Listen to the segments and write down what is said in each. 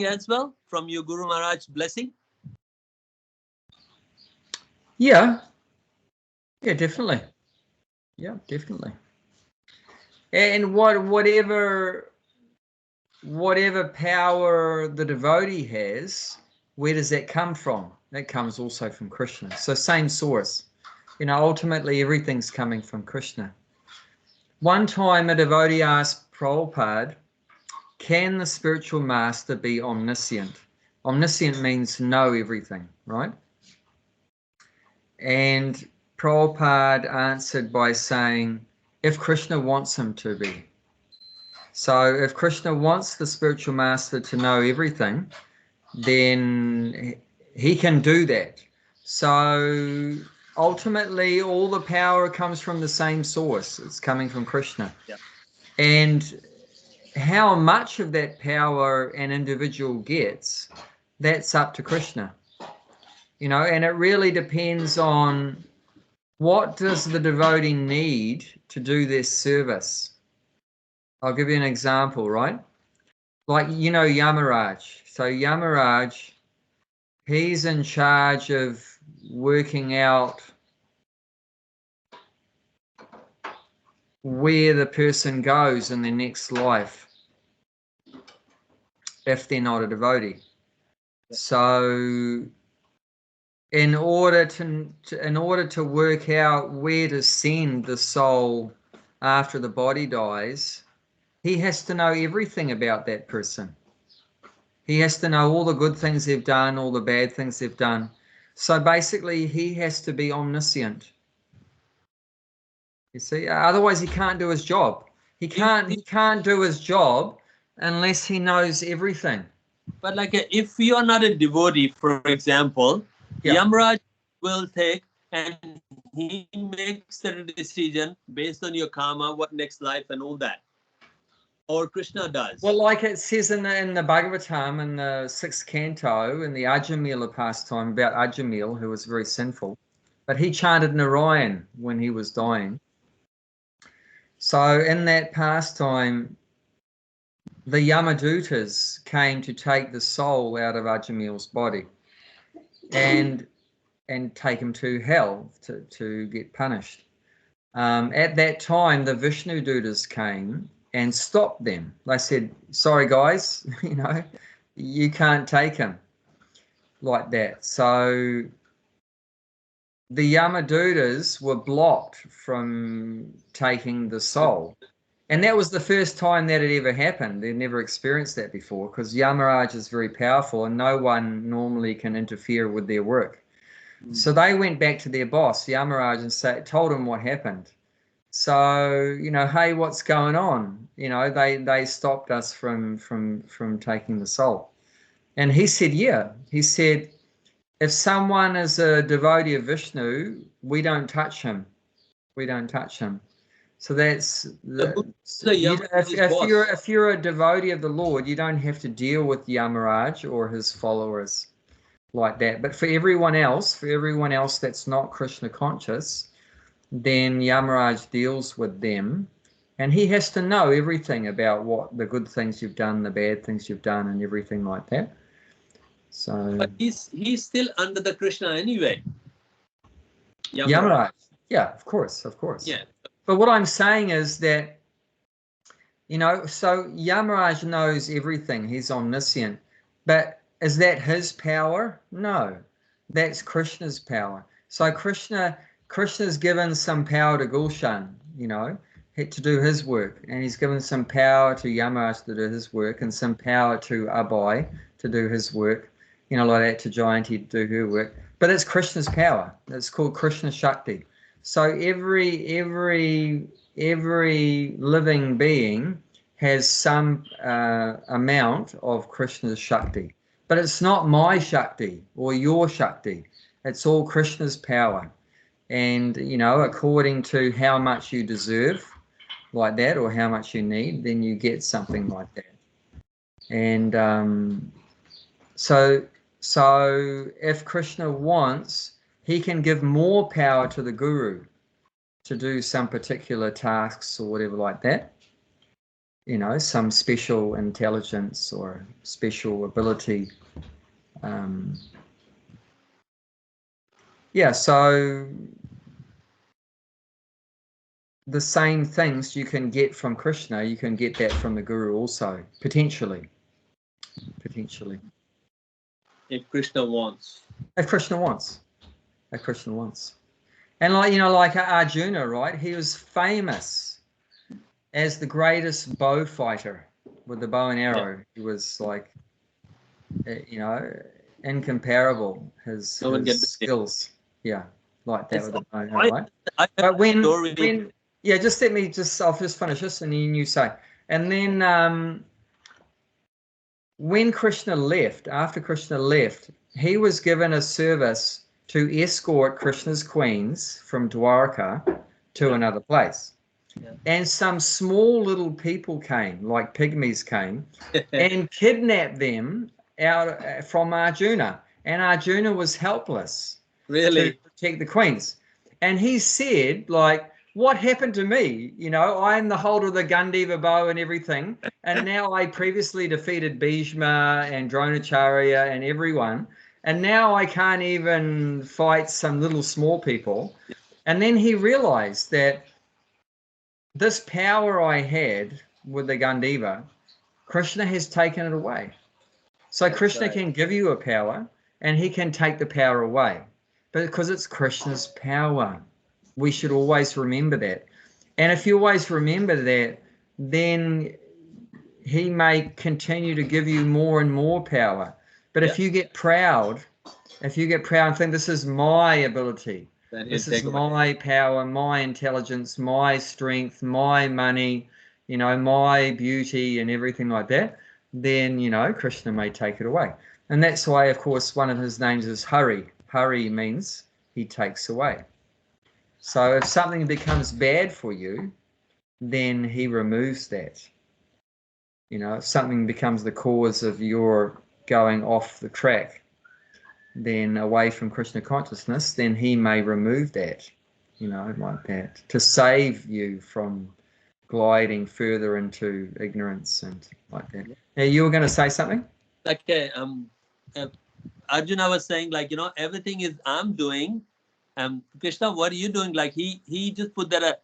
as well from your Guru Maharaj blessing? Yeah, definitely. Yeah, definitely. And whatever power the devotee has, where does that come from? That comes also from Krishna. So same source. Ultimately everything's coming from Krishna. One time a devotee asked Prabhupada, can the spiritual master be omniscient? Omniscient means to know everything, right? And Prabhupada answered by saying, if Krishna wants him to be. So if Krishna wants the spiritual master to know everything, then he can do that. So ultimately all the power comes from the same source. It's coming from Krishna. Yeah. And how much of that power an individual gets, that's up to Krishna. And it really depends on what does the devotee need to do their service. I'll give you an example, right? Like, Yamaraj. So Yamaraj, he's in charge of working out where the person goes in their next life if they're not a devotee. So in order to work out where to send the soul after the body dies, he has to know everything about that person. He has to know all the good things they've done, all the bad things they've done. So basically, he has to be omniscient. You see, otherwise he can't do his job. He can't do his job unless he knows everything. But if you are not a devotee, for example, Yeah. Yamraj will take and he makes a decision based on your karma, what next life and all that. Or Krishna does. Well, like it says in the Bhagavatam, in the 6th canto, in the Ajamila pastime about Ajamil, who was very sinful, but he chanted Narayan when he was dying. So in that pastime, the Yamadutas came to take the soul out of Ajamil's body and take him to hell to get punished. At that time, the Vishnu Dutas came and stopped them. They said, sorry guys, you can't take him like that. So the Yamadutas were blocked from taking the soul. And that was the first time that had ever happened. They'd never experienced that before, because Yamaraj is very powerful and no one normally can interfere with their work. So they went back to their boss, Yamaraj, and told him what happened. So, hey, what's going on? They stopped us from taking the soul. And he said, yeah. He said, if someone is a devotee of Vishnu, we don't touch him. We don't touch him. So that's if you're a devotee of the Lord, you don't have to deal with Yamaraj or his followers like that. But for everyone else that's not Krishna conscious, then Yamaraj deals with them, and he has to know everything about what the good things you've done, the bad things you've done, and everything like that. So, but he's still under the Krishna anyway. Yamaraj, yeah, of course. Yeah. But what I'm saying is that, so Yamaraj knows everything. He's omniscient. But is that his power? No, that's Krishna's power. So Krishna's given some power to Gulshan, to do his work. And he's given some power to Yamaraj to do his work, and some power to Abai to do his work, like that, to Jayanti to do her work. But it's Krishna's power. It's called Krishna Shakti. So every living being has some amount of Krishna's Shakti. But it's not my Shakti or your Shakti. It's all Krishna's power. And, according to how much you deserve, like that, or how much you need, then you get something like that. And so if Krishna wants, he can give more power to the guru to do some particular tasks or whatever like that. you know, some special intelligence or special ability. Yeah, so the same things you can get from Krishna, you can get that from the Guru also, potentially. If Krishna wants. If Krishna wants. If Krishna wants. And like, you know, like Arjuna, right? He was famous as the greatest bow fighter with the bow and arrow. Yeah. He was like, you know, incomparable, his skills. Yeah, like that with the bow and arrow, right? But when yeah, just let me I'll just finish this and then you say. And then when Krishna left, after Krishna left, he was given a service to escort Krishna's queens from Dwarka to another place. Yeah. And some small little people came, like pygmies came, and kidnapped them out from Arjuna. And Arjuna was helpless to protect the queens. And he said, like, what happened to me? You know, I'm the holder of the Gandiva bow and everything. And now I previously defeated Bhishma and Dronacharya and everyone. And now I can't even fight some little small people. And then he realized that this power I had with the Gandiva, Krishna has taken it away. So that's Krishna can give you a power and he can take the power away. But because it's Krishna's power, we should always remember that. And if you always remember that, then he may continue to give you more and more power. But if you get proud, and think this is my ability, this is my power, my intelligence, my strength, my money, you know, my beauty and everything like that, then, you know, Krishna may take it away. And that's why, of course, one of his names is Hari. Hari means he takes away. So if something becomes bad for you, then he removes that. You know, if something becomes the cause of your going off the track, then away from Krishna consciousness, then he may remove that, you know, like that, to save you from gliding further into ignorance and like that. Now, you were going to say something? Okay, Arjuna was saying, like, you know, everything is I'm doing. Krishna, what are you doing? Like he just put that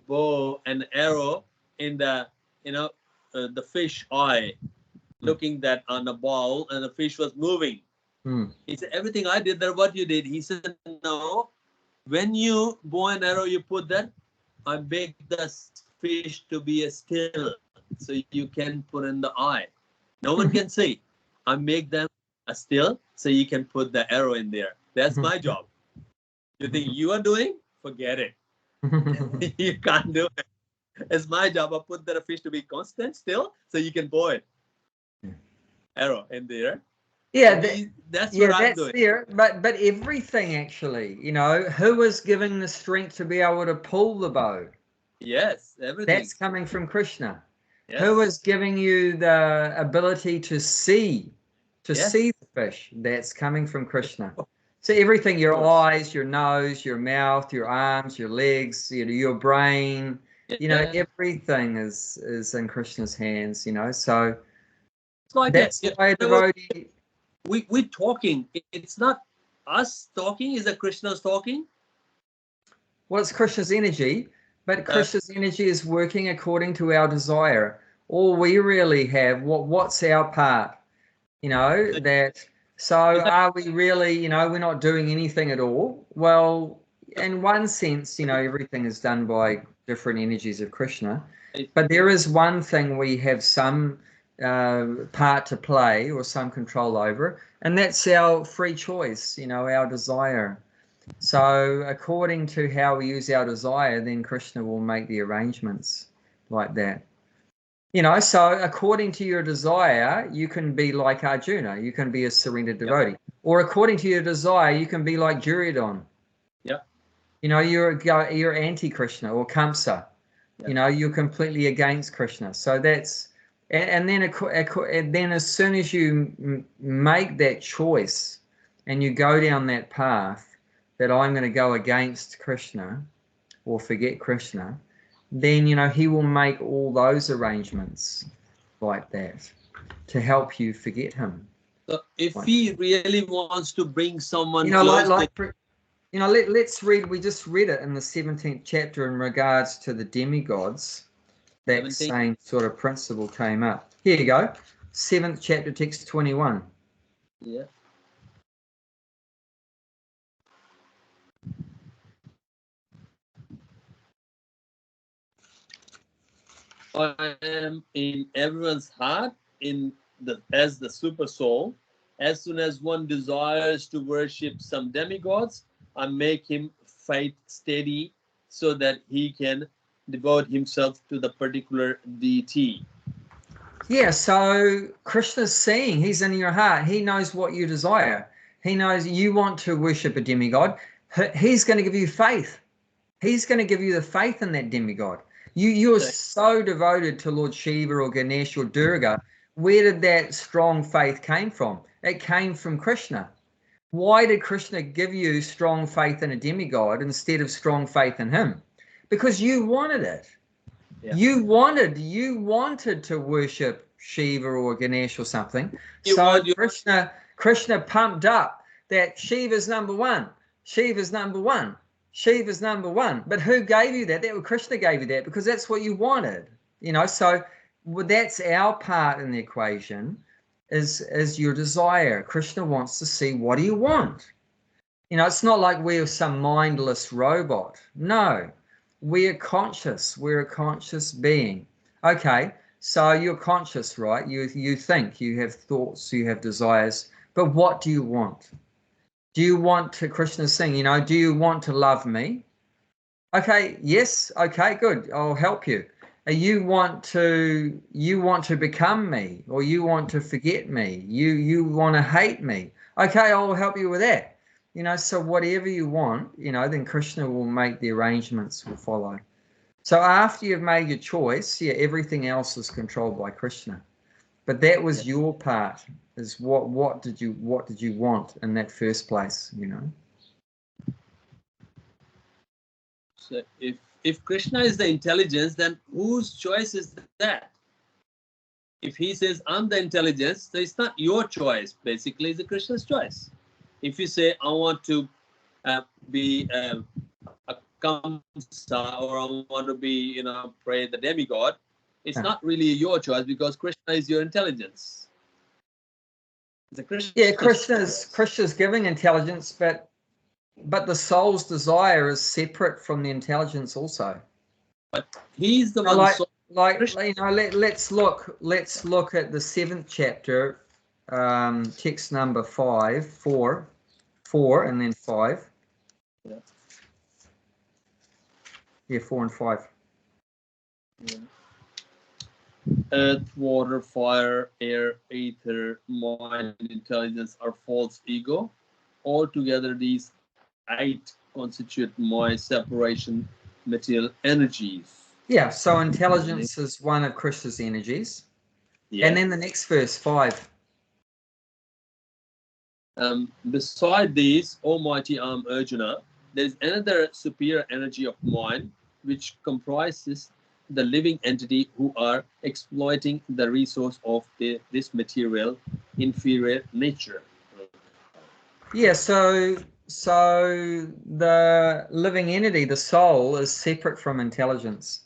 bow and arrow in the, you know, the fish eye, looking that on the ball, and the fish was moving. He said, everything I did, that what you did. He said, no, when you bow and arrow, you put that, I make the fish to be a still, so you can put in the eye. No one can see. I make them a still, so you can put the arrow in there. That's my job. You think you are doing? Forget it. You can't do it. It's my job. I put the fish to be constant still, so you can bow it. Arrow in there. Yeah, that's what I'm doing. There, but everything actually, you know, who is giving the strength to be able to pull the bow? Yes, everything. That's coming from Krishna. Yes. Who is giving you the ability to see the fish? That's coming from Krishna. So everything, your eyes, your nose, your mouth, your arms, your legs, you know, your brain, you know, everything is in Krishna's hands, you know. So like that's why a devotee. We're talking. It's not us talking. Is that Krishna's talking? Well, it's Krishna's energy, but Krishna's energy is working according to our desire. All we really have, what's our part? You know, that. So are we really, you know, we're not doing anything at all? Well, in one sense, you know, everything is done by different energies of Krishna. But there is one thing we have some part to play or some control over, and that's our free choice, you know, our desire. So according to how we use our desire, then Krishna will make the arrangements like that. You know, so according to your desire, you can be like Arjuna, you can be a surrendered devotee. Or according to your desire, you can be like Duryodhana. Yeah. You know, you're anti-Krishna or Kamsa. Yeah. You know, you're completely against Krishna. So that's, and then as soon as you make that choice and you go down that path that I'm going to go against Krishna or forget Krishna, then, you know, he will make all those arrangements like that to help you forget him. So if he really wants to bring someone, you know, close you know, let's read, we just read it in the 17th chapter in regards to the demigods. That 17th. same sort of principle came up. Here you go. 7th chapter, text 21. Yeah. I am in everyone's heart as the super soul. As soon as one desires to worship some demigods, I make him fight steady so that he can devote himself to the particular deity. Yeah, so Krishna's seeing, he's in your heart. He knows what you desire. He knows you want to worship a demigod. He's going to give you faith. He's going to give you the faith in that demigod. You're so devoted to Lord Shiva or Ganesh or Durga. Where did that strong faith came from? It came from Krishna. Why did Krishna give you strong faith in a demigod instead of strong faith in him? Because you wanted it. Yeah. You wanted to worship Shiva or Ganesh or something. So Krishna pumped up that Shiva's number one. Shiva's number one. Shiva's number one. But who gave you that? That was Krishna gave you that because that's what you wanted. You know, so that's our part in the equation is your desire. Krishna wants to see, what do you want? You know, it's not like we're some mindless robot. No, we are conscious. We're a conscious being. Okay, so you're conscious, right? You think, you have thoughts, you have desires, but what do you want? Do you want to, Krishna's saying, you know, do you want to love me? Okay, yes, okay, good. I'll help you. You want to become me, or you want to forget me. You want to hate me. Okay, I'll help you with that. You know, so whatever you want, you know, then Krishna will make the arrangements will follow. So after you've made your choice, yeah, everything else is controlled by Krishna. But that was your part. Is what did you want in that first place, you know? So if Krishna is the intelligence, then whose choice is that? If he says I'm the intelligence, so it's not your choice. Basically, it's a Krishna's choice. If you say I want to be a Kamsa, or I want to be, you know, pray the demigod, it's not really your choice because Krishna is your intelligence. Krishna's giving intelligence, but the soul's desire is separate from the intelligence also. But he's the one. You know, let's look at the 7th chapter, text number 4, and then 5. Yeah, 4 and 5. Yeah. Earth, water, fire, air, ether, mind, intelligence are false ego. Altogether, these 8 constitute my separation material energies. Yeah, so intelligence is one of Krishna's energies. Yeah. And then the next verse, 5. Beside these, Almighty Arjuna, there is another superior energy of mind, which comprises the living entity who are exploiting the resource of this material inferior nature. Yeah, so the living entity, the soul, is separate from intelligence.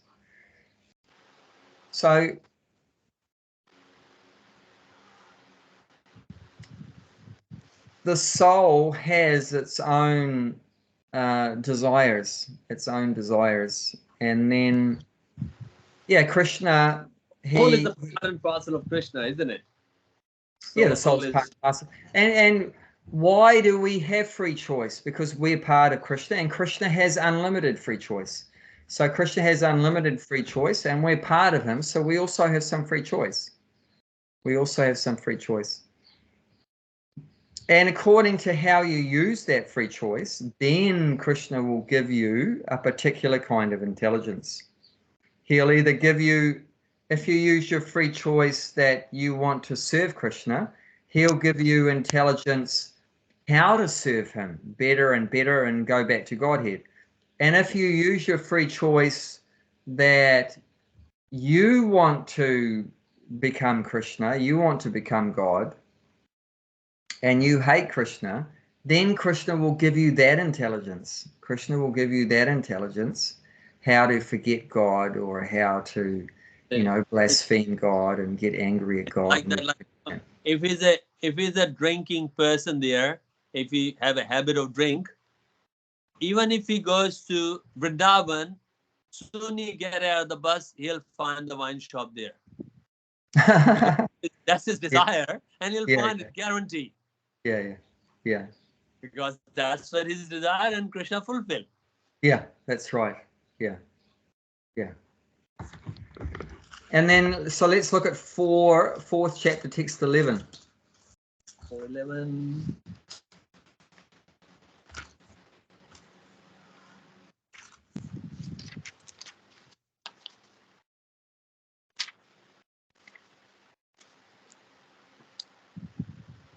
So the soul has its own desires, and then Krishna. Soul is the part and parcel of Krishna, isn't it? Yeah, the soul's part and parcel. And why do we have free choice? Because we're part of Krishna, and Krishna has unlimited free choice. So Krishna has unlimited free choice, and we're part of him, so we also have some free choice. And according to how you use that free choice, then Krishna will give you a particular kind of intelligence. He'll either give you, if you use your free choice that you want to serve Krishna, he'll give you intelligence how to serve him better and better and go back to Godhead. And if you use your free choice that you want to become Krishna, you want to become God, and you hate Krishna, then Krishna will give you that intelligence. Krishna will give you that intelligence, how to forget God or how to, you know, blaspheme God and get angry at God. Like that, like, if he's a drinking person there, if he have a habit of drink, even if he goes to Vrindavan, soon he get out of the bus, he'll find the wine shop there. That's his desire, and he'll find it, guaranteed. Yeah. Because that's what his desire, and Krishna fulfill. Yeah, that's right. Yeah. And then, so let's look at fourth chapter, text 11. 4:11.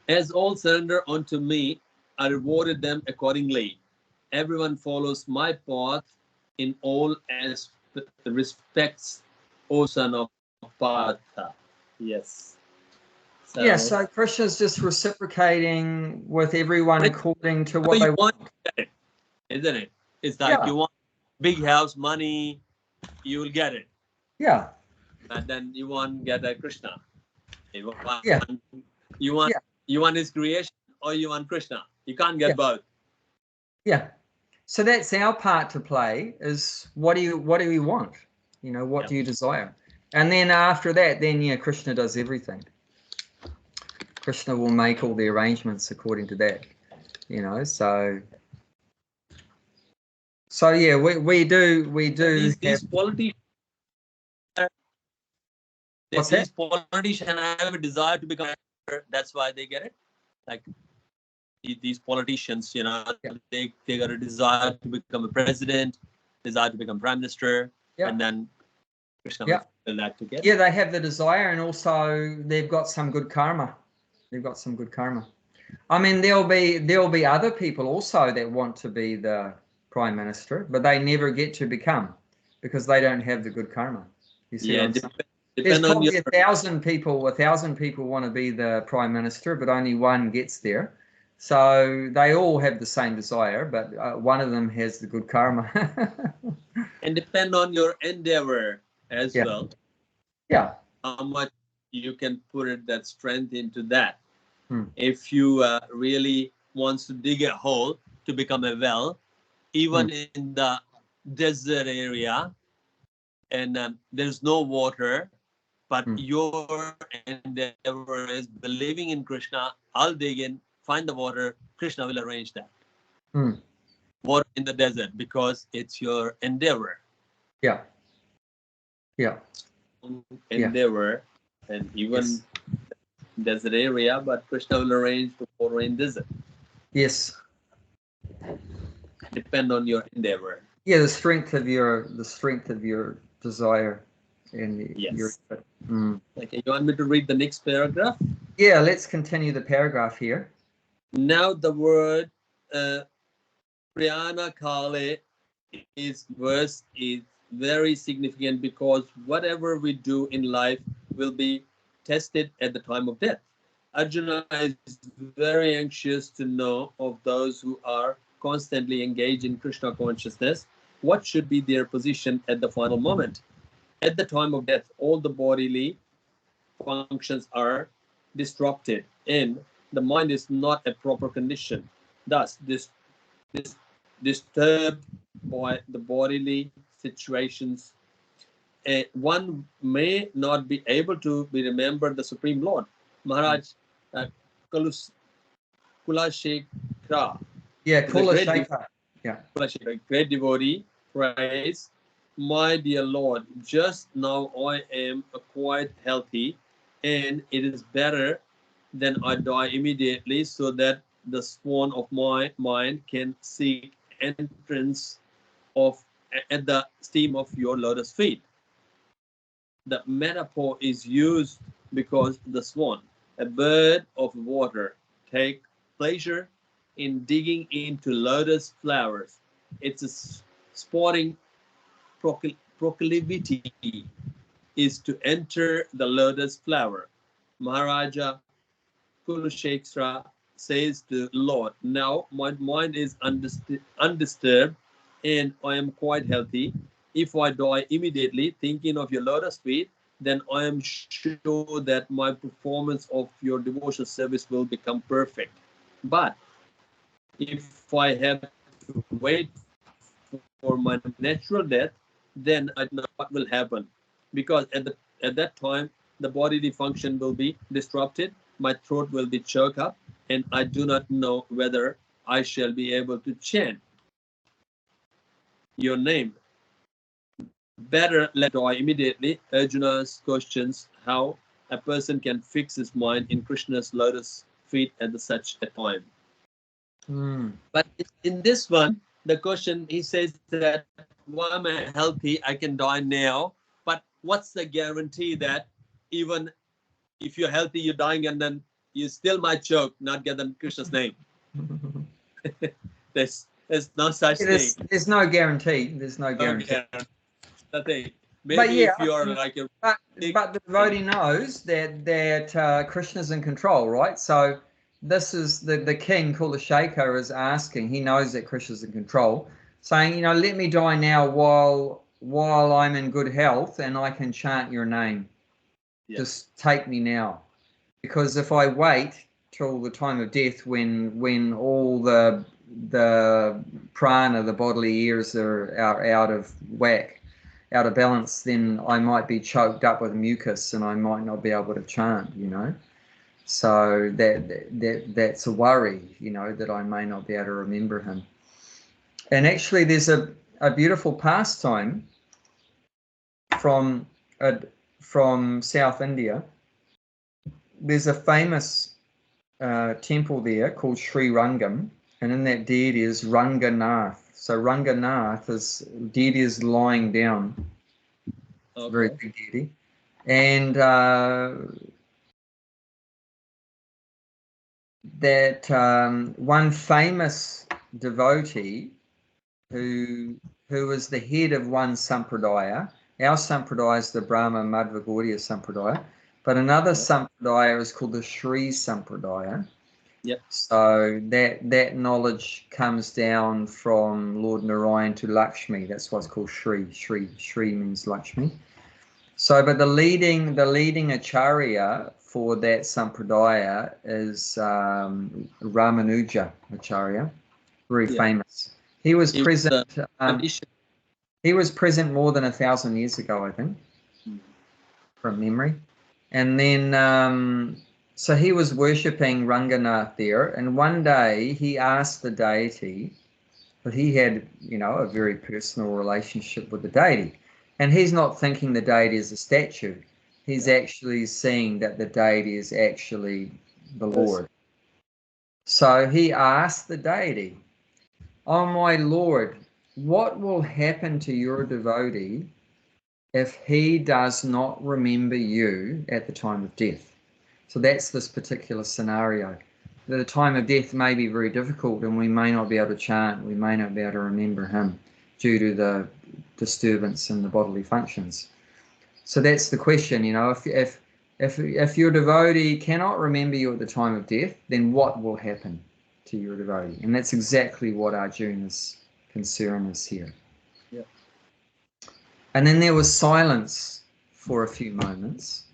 As all surrender unto me, I rewarded them accordingly. Everyone follows my path in all respects, O son of Partha. Yes. So Krishna's just reciprocating with everyone according to what they want. Isn't it? It's like you want big house, money, you will get it. Yeah. And then you want get a Krishna. You want his creation or you want Krishna. You can't get both. Yeah. So that's our part to play, is what do you want? You know, what do you desire? And then after that, then Krishna does everything. Krishna will make all the arrangements according to that. You know, so yeah, we do these politicians. These politicians have a desire to become. That's why they get it. Like these politicians, you know, they got a desire to become a president, desire to become prime minister, and then Krishna will fill that together. Yeah, they have the desire, and also they've got some good karma. I mean, there'll be other people also that want to be the prime minister, but they never get to become because they don't have the good karma. You see what I'm saying? There's probably 1,000 people. 1,000 people want to be the prime minister, but only one gets there. So they all have the same desire, but one of them has the good karma. And depend on your endeavor as well. Yeah. How much you can put that strength into that. If you really wants to dig a hole to become a well, even in the desert area, and there's no water, but your endeavor is believing in Krishna, I'll dig in, find the water, Krishna will arrange that. Water in the desert, because it's your endeavor. Yeah. Endeavor, and even desert area, but Krishna will arrange the water in desert. Yes. Depend on your endeavor. Yeah, the strength of your desire. And Okay, you want me to read the next paragraph? Yeah, let's continue the paragraph here. Now the word Priyana Kale verse is very significant, because whatever we do in life will be tested at the time of death. Arjuna is very anxious to know of those who are constantly engaged in Krishna consciousness, what should be their position at the final moment. At the time of death, all the bodily functions are disrupted, and the mind is not a proper condition. Thus, this disturbed by the bodily situations, one may not be able to be remembered the Supreme Lord. Maharaj Kulashekara, Kulashekara, great devotee, prays, my dear Lord, just now I am quite healthy, and it is better than I die immediately, so that the swan of my mind can seek entrance at the steam of your lotus feet. The metaphor is used because the swan, a bird of water, take pleasure in digging into lotus flowers. It's a sporting proclivity is to enter the lotus flower. Maharaja Kulashekhara says to Lord, now my mind is undisturbed and I am quite healthy. If I die immediately thinking of your lotus feet, then I am sure that my performance of your devotional service will become perfect. But if I have to wait for my natural death, then I don't know what will happen. Because at that time, the bodily function will be disrupted, my throat will be choked up, and I do not know whether I shall be able to chant your name. Better let die immediately. Arjuna's questions how a person can fix his mind in Krishna's lotus feet at such a time. But in this one, the question, he says that why am I healthy? I can die now. But what's the guarantee that even if you're healthy, you're dying, and then you still might choke, not get in Krishna's name? There's no such thing. There's no guarantee. There's no guarantee. Okay. Nothing. Maybe But yeah, if you're like a but the devotee knows that Krishna's in control, right? So this is the king, Kulashekhara, is asking. He knows that Krishna's in control, saying, let me die now while I'm in good health and I can chant your name. Yeah. Just take me now, because if I wait till the time of death, when all the prana, the bodily ears, are out of whack, out of balance, then I might be choked up with mucus and I might not be able to chant, So that's a worry, that I may not be able to remember him. And actually there's a beautiful pastime from South India. There's a famous temple there called Sri Rangam, and in that deity is Ranganath. So Ranganath deity is lying down. Okay. Very big deity. And one famous devotee who is the head of one sampradaya. Our sampradaya is the Brahma Madhva Gaudiya sampradaya, but another sampradaya is called the Sri sampradaya. Yep. So that knowledge comes down from Lord Narayan to Lakshmi. That's what's called Sri. Sri means Lakshmi. So, but the leading acharya for that sampradaya is Ramanuja Acharya, very famous. He was present. He was present more than 1,000 years ago, I think, from memory. And then, so he was worshipping Ranganath there, and one day he asked the deity, but he had, a very personal relationship with the deity. And he's not thinking the deity is a statue. He's actually seeing that the deity is actually the Lord. So he asked the deity, "Oh, my Lord, what will happen to your devotee if he does not remember you at the time of death?" So that's this particular scenario. The time of death may be very difficult and we may not be able to chant, we may not be able to remember him due to the disturbance in the bodily functions. So that's the question, if your devotee cannot remember you at the time of death, then what will happen to your devotee? And that's exactly what Arjuna's concern is here. Yeah. And then there was silence for a few moments,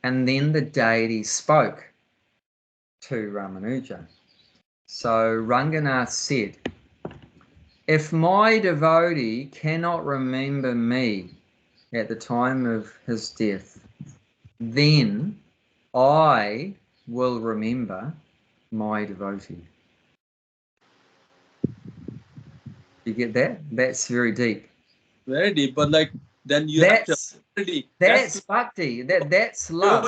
and then the deity spoke to Ramanuja. So Ranganath said, "If my devotee cannot remember me at the time of his death, then I will remember my devotee." You get that? That's very deep. Very deep, but then you that's bhakti. That's love.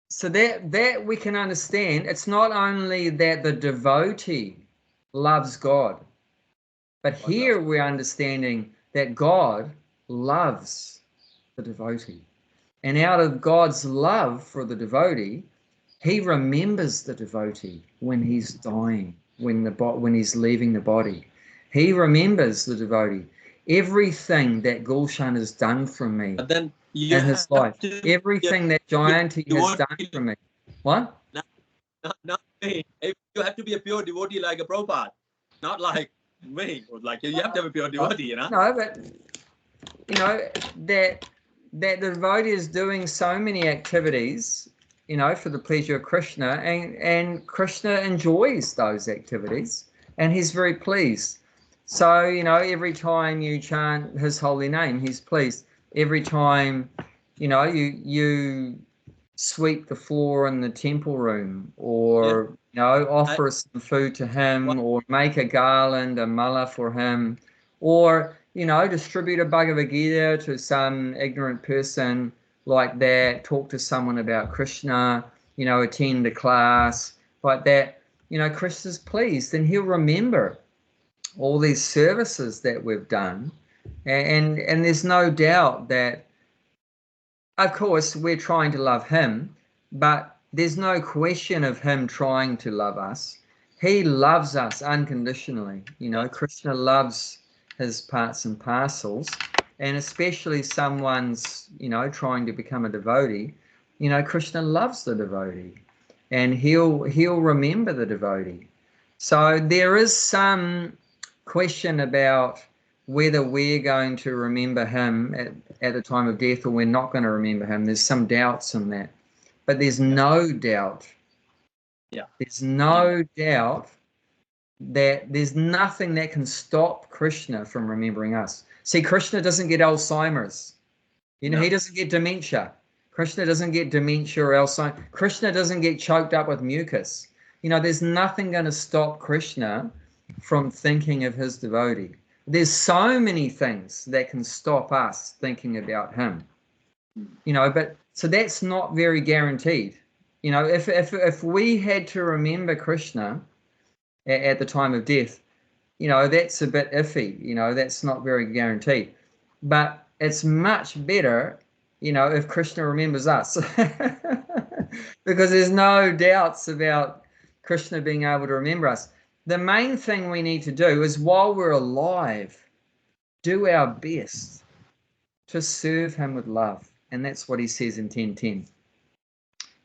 So that we can understand. It's not only that the devotee loves God, but here we're understanding that God loves the devotee. And out of God's love for the devotee, he remembers the devotee when he's dying, when he's leaving the body. He remembers the devotee. everything that Gulshan has done for me But then you in his have life, to everything that Jayanti has done for me. What? Not me. You have to be a pure devotee like a Prabhupada, not like me. Like you have to have a pure devotee, you know. No, but you know that the devotee is doing so many activities, you know, for the pleasure of Krishna, and Krishna enjoys those activities, and he's very pleased. So, you know, every time you chant his holy name, he's pleased. Every time, you know, you sweep the floor in the temple room, or you know, offer some food to him, or make a garland, a mala for him, or you know, distribute a Bhagavad Gita to some ignorant person like that, talk to someone about Krishna, you know, attend a class like that. You know, Krishna's pleased, and he'll remember all these services that we've done, and there's no doubt that, of course, we're trying to love him, but there's no question of him trying to love us. He loves us unconditionally. You know, Krishna loves his parts and parcels, and especially someone's, you know, trying to become a devotee. You know, Krishna loves the devotee, and he'll remember the devotee. So there is some question about whether we're going to remember him at the time of death, or we're not going to remember him. There's some doubts in that, but there's no doubt. Yeah. There's no doubt that there's nothing that can stop Krishna from remembering us. See, Krishna doesn't get Alzheimer's. You know, No. he doesn't get dementia. Krishna doesn't get dementia or Alzheimer's. Krishna doesn't get choked up with mucus. You know, there's nothing going to stop Krishna from thinking of his devotee. There's so many things that can stop us thinking about him. You know, but so that's not very guaranteed. You know, if we had to remember Krishna at the time of death, you know, that's a bit iffy. You know, that's not very guaranteed. But it's much better, you know, if Krishna remembers us, because there's no doubts about Krishna being able to remember us. The main thing we need to do is, while we're alive, do our best to serve him with love. And that's what he says in 10:10.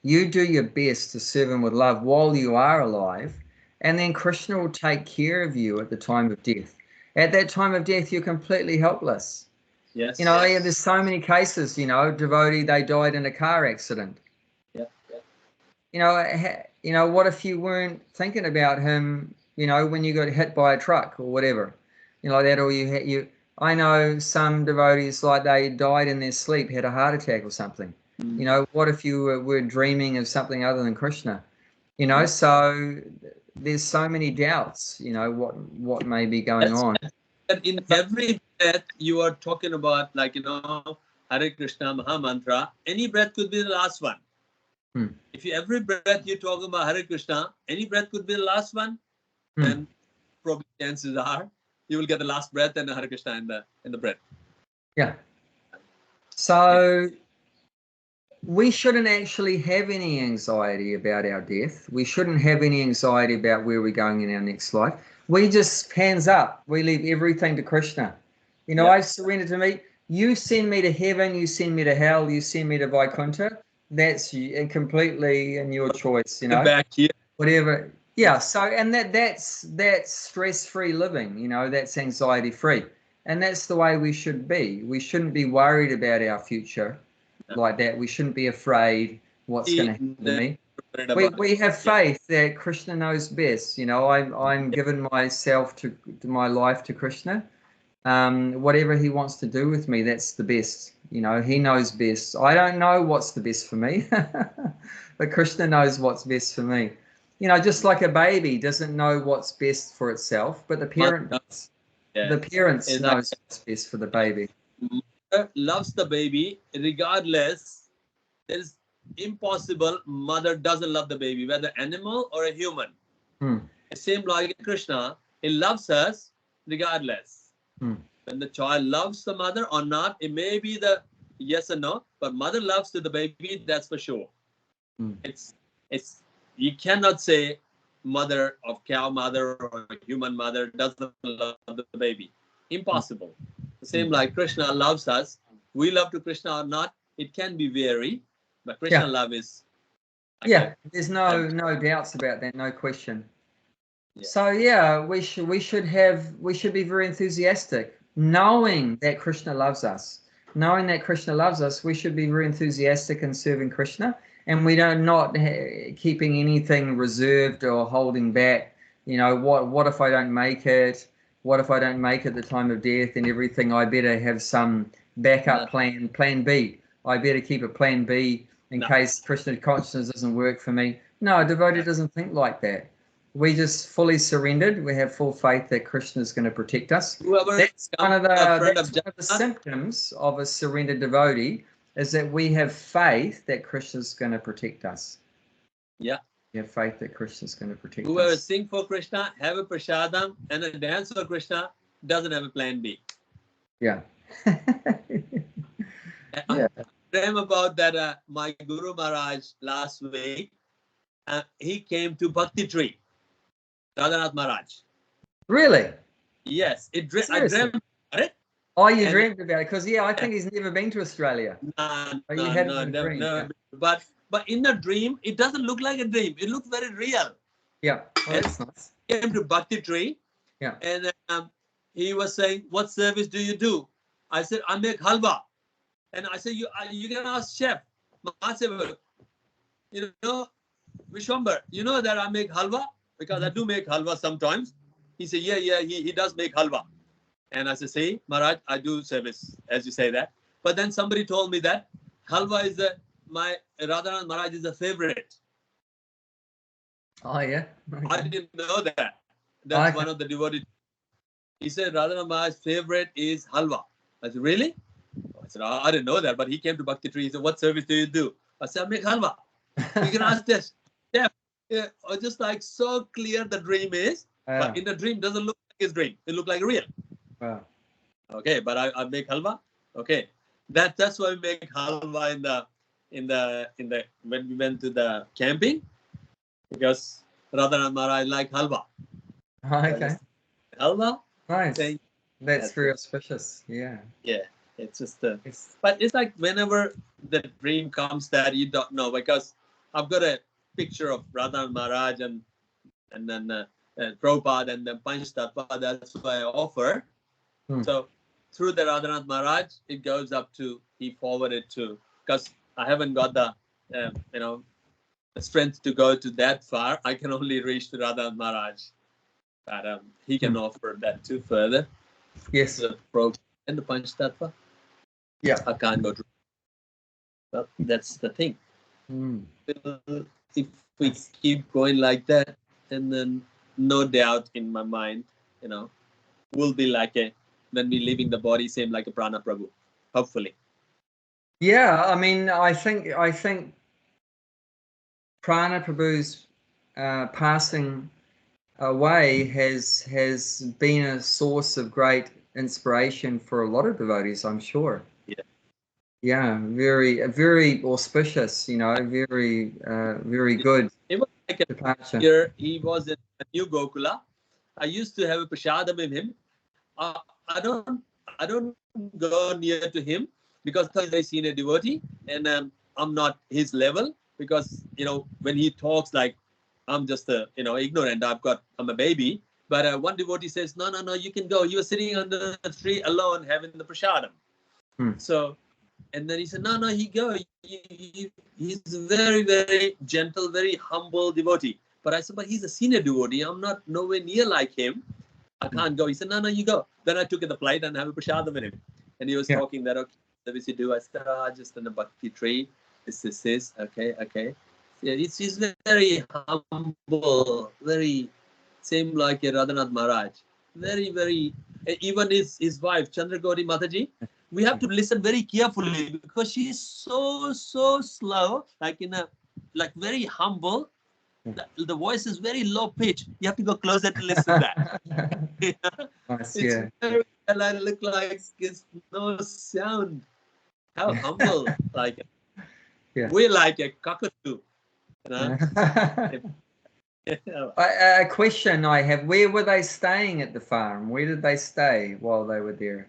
You do your best to serve him with love while you are alive, and then Krishna will take care of you at the time of death. At that time of death, you're completely helpless. Yes. You know, yes. there's so many cases, you know, devotee, they died in a car accident. Yeah. You know, what if you weren't thinking about him, you know, when you got hit by a truck or whatever, you know, like that, or I know some devotees, like they died in their sleep, had a heart attack or something. You know, what if you were dreaming of something other than Krishna? You know, so there's so many doubts, you know, what may be going on. In every breath you are talking about, like, you know, Hare Krishna, Maha Mantra, any breath could be the last one. If every breath you talk about Hare Krishna, any breath could be the last one, then probably chances are you will get the last breath and the Hare Krishna in the breath. Yeah. So we shouldn't actually have any anxiety about our death. We shouldn't have any anxiety about where we're going in our next life. We just, hands up, we leave everything to Krishna. You know, I surrender to me. You send me to heaven, you send me to hell, you send me to Vaikuntha. That's completely in your choice, you know. Back here. Whatever. Yeah. So, and that's stress-free living, you know, that's anxiety-free. And that's the way we should be. We shouldn't be worried about our future like that. We shouldn't be afraid what's going to happen to me. We have faith that Krishna knows best. You know, I'm given myself to my life to Krishna. Whatever he wants to do with me, that's the best. You know, he knows best. I don't know what's the best for me, but Krishna knows what's best for me. You know, just like a baby doesn't know what's best for itself, but the parent does. The parents knows what's best for the baby. Mother loves the baby regardless. It is impossible mother doesn't love the baby, whether animal or a human. Same like Krishna, he loves us regardless. When the child loves the mother or not, it may be the yes or no, but mother loves to the baby, that's for sure. It's you cannot say mother of cow mother or human mother doesn't love the baby. Impossible. Same like Krishna loves us. We love to Krishna or not, it can be vary, but Krishna love is like there's no doubts about that, no question. So we should be very enthusiastic, knowing that Krishna loves us. Knowing that Krishna loves us, we should be very enthusiastic in serving Krishna, and we don't not keeping anything reserved or holding back. You know, what if I don't make it? What if I don't make it at the time of death and everything? I better have some backup plan B. I better keep a plan B in case Krishna consciousness doesn't work for me. No, a devotee doesn't think like that. We just fully surrendered. We have full faith that Krishna is going to protect us. That's one of the symptoms of a surrendered devotee, is that we have faith that Krishna is going to protect us. Yeah. We have faith that Krishna is going to protect us. Whoever sing for Krishna, have a prasadam, and a dance for Krishna, doesn't have a plan B. Yeah. I dream about that. My Guru Maharaj last week, he came to Bhakti Tree, Radhanath Maharaj. Really? Yes. I dreamt about it. Oh, you dreamt about it? Because, I think he's never been to Australia. No. But in a dream, it doesn't look like a dream. It looks very real. Yeah. Oh, that's nice. He came to Bhakti Tree. Yeah. And he was saying, what service do you do? I said, I make halwa. And I said, you can ask chef. You know, Vishwambar, you know that I make halwa? Because I do make halwa sometimes. He said, yeah, he does make halwa. And I said, see, Maharaj, I do service, as you say that. But then somebody told me that halwa is my Radhanath Maharaj is a favorite. Oh, yeah? Okay. I didn't know that. That's one of the devotees. He said, Radhanath Maharaj's favorite is halwa. I said, really? I said, I didn't know that. But he came to Bhakti Tree. He said, what service do you do? I said, I make halwa. You can ask this. Yeah. Just like so clear the dream is. But in the dream, doesn't look like his dream. It look like real. Wow. Okay, but I make halwa. Okay. That's why we make halwa in the when we went to the camping, because Radhanath Maharaj like halwa. Okay. Halwa. Nice. That's very auspicious. Yeah. Yeah. It's just but it's like whenever the dream comes that you don't know, because I've got a picture of Radhanath Maharaj and then Prabhupada and then Panchtattva. That's why I offer. So through the Radhanath Maharaj, it goes up to, he forwarded to, because I haven't got the the strength to go to that far. I can only reach to Radhanath Maharaj, but he can offer that too further. Yes. The Prabhupada and the Panchtattva. Yeah. I can't go to. Well, that's the thing. If we keep going like that, and then no doubt in my mind, we'll be like when we leaving the body, same like a Prana Prabhu, hopefully. Yeah, I mean, I think Prana Prabhu's passing away has been a source of great inspiration for a lot of devotees, I'm sure. Yeah, very auspicious, very good. It was like a departure. Here he was in a new Gokula. I used to have a prasadam in him. I don't go near to him because he's a very senior devotee, and I'm not his level, because when he talks, like I'm just ignorant. I'm a baby. But one devotee says, no, you can go. You were sitting under the tree alone having the prasadam. So, and then he said, no, he go. He's very, very gentle, very humble devotee. But I said, but he's a senior devotee. I'm not nowhere near like him. I can't go. He said, no, you go. Then I took the flight and have a prasadam with him. And he was talking that, okay, service you do. I said, just in a Bhakti tree. This. Okay. Yeah, he's very humble, very same like a Radhanath Maharaj. Very, very, even his wife, Chandragauri Mataji, we have to listen very carefully because she is so slow, like very humble. The voice is very low pitch. You have to go closer to listen to that. Nice, it's very, and I look like it's no sound. How humble, like we're like a cockatoo. A question I have: where were they staying at the farm? Where did they stay while they were there?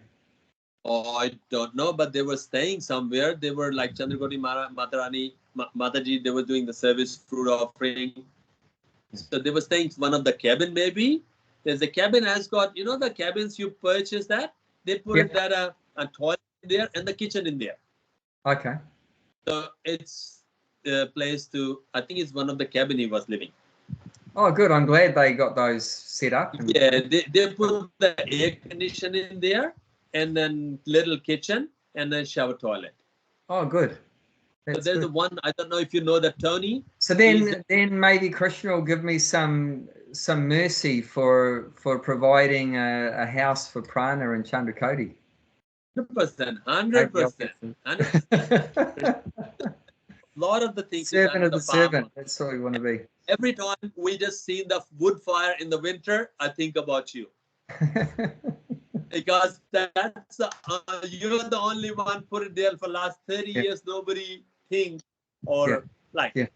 Oh, I don't know, but they were staying somewhere. They were like Chandrakoti Matarani, Mataji, they were doing the service fruit offering. So they were staying in one of the cabin maybe. There's a cabin has got, you know, the cabins you purchase that? They put that a toilet in there and the kitchen in there. Okay. So it's a place to, I think it's one of the cabin he was living. Oh, good. I'm glad they got those set up. Yeah, they put the air conditioner in there and then little kitchen and then shower toilet. Oh, good. That's so there's good. the one, I don't know if you know that Tony. So then maybe Krishna will give me some mercy for providing a house for Prana and Chandrakoti. 100%, 100%. A lot of the things. Servant of the servant. That's all we want to be. Every time we just see the wood fire in the winter, I think about you. Because that's you're the only one put it there for last 30 years. Nobody thinks or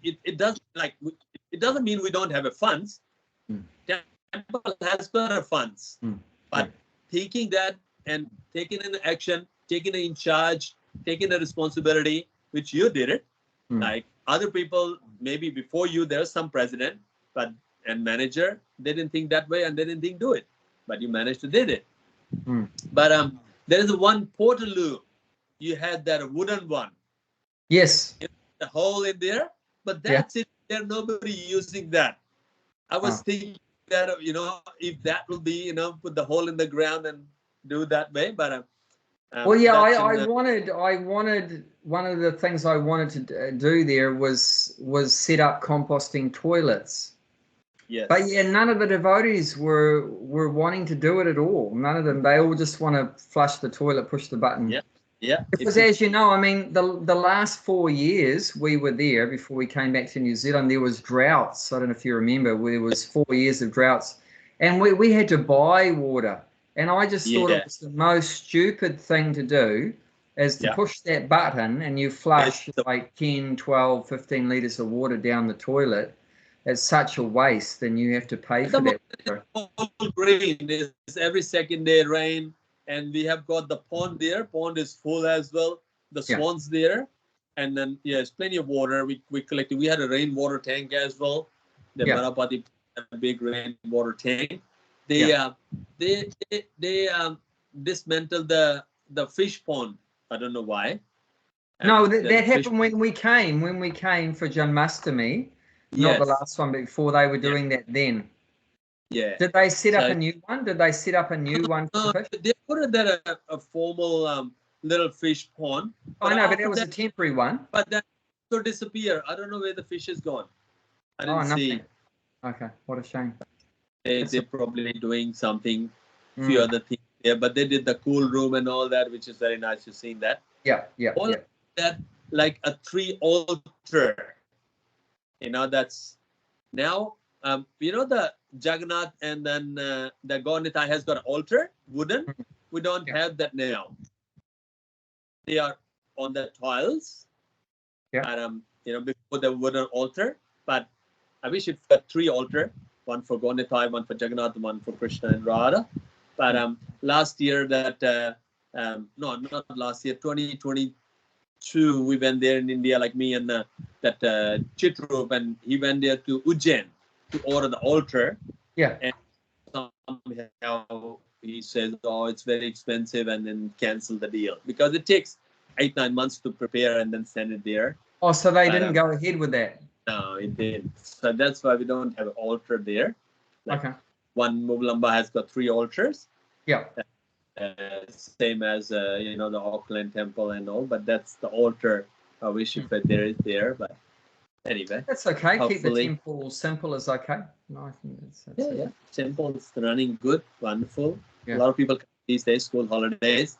it doesn't it doesn't mean we don't have a funds. Temple has got a funds, but thinking that and taking an action, taking it in charge, taking the responsibility, which you did it. Like other people, maybe before you, there's some president, and manager, they didn't think that way and they didn't do it, but you managed to did it. But there is one Portaloo. You had that wooden one. Yes. The hole in there, but that's it. There nobody using that. I was thinking that, you know, if that will be, you know, put the hole in the ground and do that way, but well, yeah, I wanted one of the things I wanted to do there was set up composting toilets. Yes. But yeah, none of the devotees were wanting to do it at all. None of them. They all just want to flush the toilet, push the button. Yeah. Yeah. Because as you know, I mean, the last 4 years we were there before we came back to New Zealand, there was droughts. I don't know if you remember, there was 4 years of droughts, and we had to buy water. And I just thought it was the most stupid thing to do, is to push that button and you flush like 10, 12, 15 litres of water down the toilet. It's such a waste, and you have to pay for that water. Rain is every second day rain, and we have got the pond there. Pond is full as well. The swans there, and then it's plenty of water. We collected. We had a rainwater tank as well. The Marapati had a big rainwater tank. They dismantled the fish pond. I don't know why. No, that happened when we came for Janmashtami. Not the last one, but before they were doing that then. Yeah. Did they set up a new one? Did they set up a new one for fish? They put it there a formal little fish pond. I know, but it was a temporary one. But then to disappear. I don't know where the fish is gone. I didn't see. Okay, what a shame. They're probably doing something, few other things there, but they did the cool room and all that, which is very nice. You've seen that. All that, like a tree altar. You know, that's now, you know, the Jagannath and then the Gaunithai has got an altar, wooden. We don't have that now. They are on the tiles. And, you know, before the wooden altar. But I wish it had 3 altar. One for Gaunithai, one for Jagannath, one for Krishna and Radha. But last year that, no, not last year, 2022, we went there in India, like me and that Chitrup, and he went there to Ujjain to order the altar. And somehow he says, oh, it's very expensive, and then cancel the deal because it takes 8-9 months to prepare and then send it there. Oh, so they didn't go ahead with that? No, it did. So that's why we don't have an altar there. Like one Mughlamba has got 3 altars. Same as you know, the Auckland temple and all, but that's the altar. I wish if there is there, but anyway, that's okay. Keep the temple simple is okay. No, I think that's simple. It's running good, wonderful. A lot of people come these days, school holidays.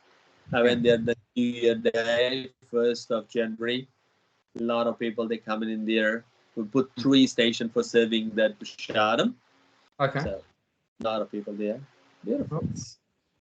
I went there the New Year Day, 1st of January. A lot of people they coming in there. We put 3 stations for serving that prashadam. So a lot of people there. Beautiful.